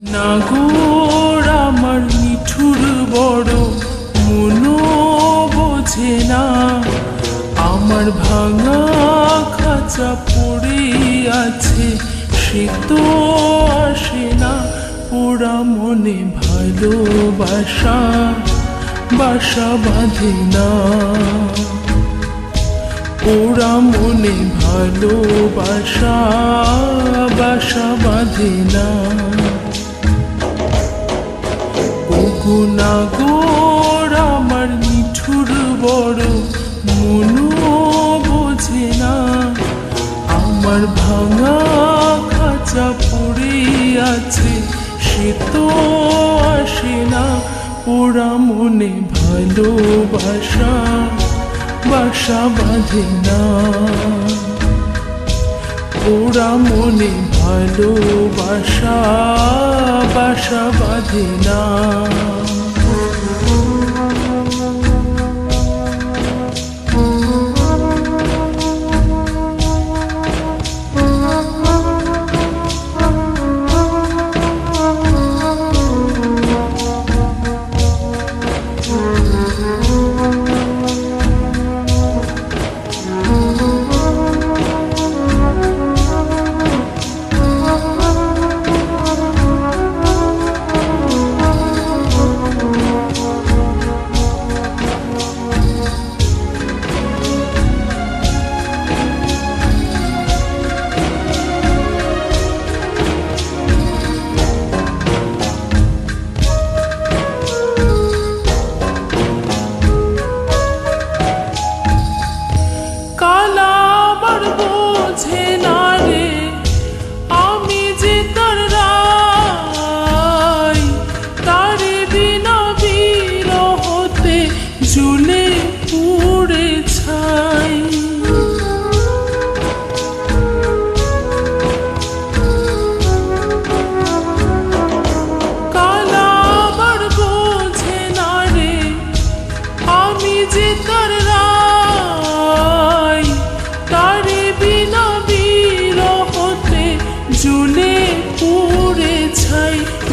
নাগর আমার নিঠুর বড় মনো বোঝে না, আমার ভাঙা খাঁচা পড়ে আছে সে তো আসে না। ওরা মনে ভালোবাসা বাসা বাঁধে না, ওরা মনে ভালোবাসা বাসা বাঁধে না। নাগর আমার নিঠুর বড় মনো বোঝে না, আমার ভাঙা খাঁচা পড়ে আছে সে তো আসে না। ওরা মনে ভালোবাসা বাসা বাঁধে না, ওরা মনে ভালোবাসা বাসা বাঁধে না।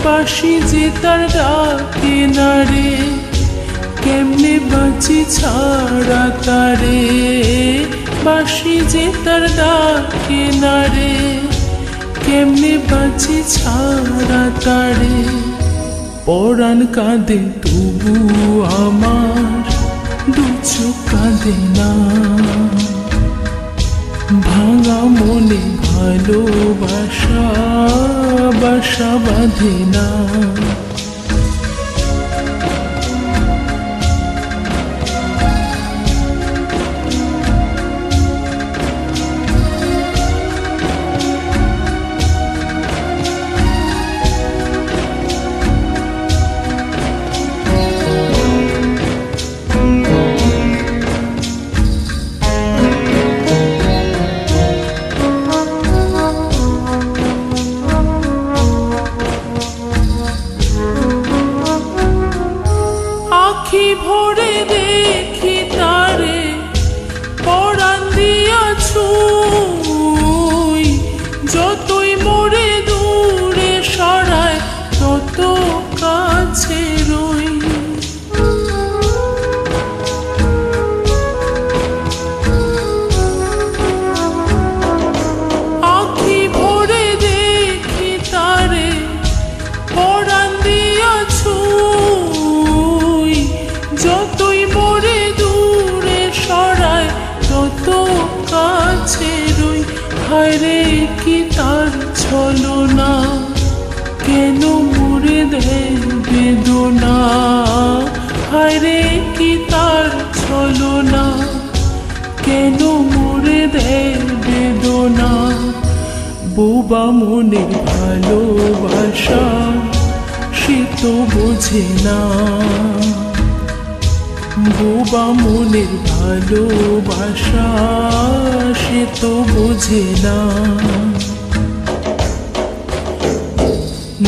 বাঁশি যে তার ডাকে না রে, কেমনে বাঁচি ছাড়া তারে। বাঁশি যে তার ডাকে না রে, কেমনে বাঁচি ছাড়া তারে। পরাণ কাঁদে তবু আমার দু চোখ কাঁদে না, ভাঙা মনে ভালোবাসা বাসা বাঁধে না। আখি ভরে দেখি তারে, পরাণ দিয়া ছুঁই। যতই মোরে দূরে সরায় তত কাছে রই। আখি ভরে দেখি তারে, পরাণ দিয়া ছুঁই। যতই মোরে দূরে সরায় তত কাছে রই। হায়রে কি তার ছলনা, কেন মোরে দেয় বেদনা। হায়রে কি তার ছলনা, কেন মোরে দেয় বেদনা। বোবা মনের ভালোবাসা সে তো বোঝে না, বোবা মনের ভালোবাসা সে তো বোঝে না।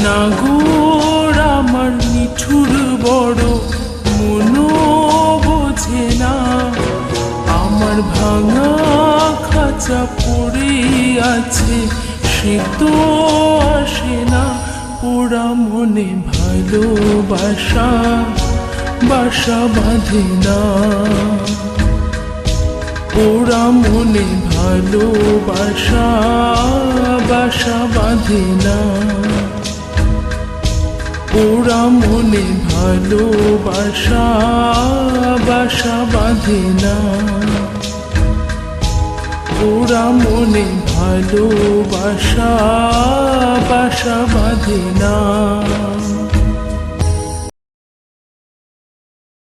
নাগর আমার নিঠুর বড় মনো বোঝে না, আমার ভাঙা খাঁচা পড়ে আছে সে তো আসে না। ওরা মনে ভালোবাসা বাসা বাঁধে না, ওরা মনে ভালোবাসা বাসা বাঁধে না, ওরা মনে ভালোবাসা বাসা বাঁধে না, ওরা মনে ভালোবাসা বাসা বাঁধে না।